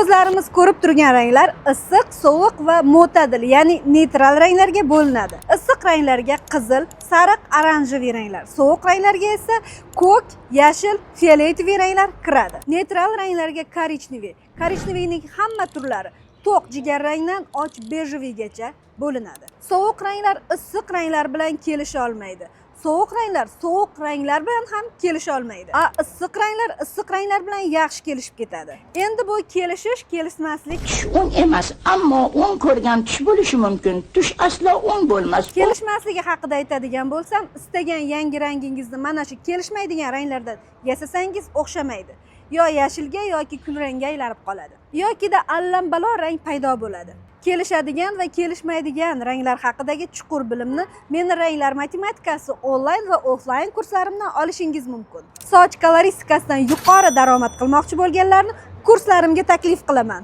Ko'zlarimiz ko'rib turgan ranglar issiq, sovuq va mo'tadil, ya'ni neytral ranglarga bo'linadi. Issiq ranglarga qizil, sariq, oranjiviy ranglar, sovuq ranglarga esa ko'k, yashil, fioletoviy ranglar kiradi. Neytral ranglarga korичневый. Korичневийning hamma turlari to'q jigarrangdan och bejeviygacha bo'linadi. Sovuq ranglar issiq ranglar bilan kelisha olmaydi. Sovuq ranglar bilan ham kelisha olmaydi. Issiq ranglar bilan yaxshi kelishib ketadi. Endi bu kelishmaslik o'ng emas, ammo o'ng ko'rgan tush bo'lishi mumkin. Tush aslo o'ng bo'lmas. Kelishmasligi haqida aytadigan bo'lsam, istagan yangi rangingizni mana shu kelishmaydigan ranglardan yasasangiz o'xshamaydi. Yo yashilga yoki kulrangga aylanib qoladi. Yokida allambalo rang paydo bo'ladi. Kelishadigan va kelishmaydigan ranglar haqidagi chuqur bilimni Meni ranglar matematikasi onlayn va offlayn kurslarimdan olishingiz mumkin. Soch koloristikasidan yuqori daromad qilmoqchi bo'lganlarni kurslarimga taklif qilaman.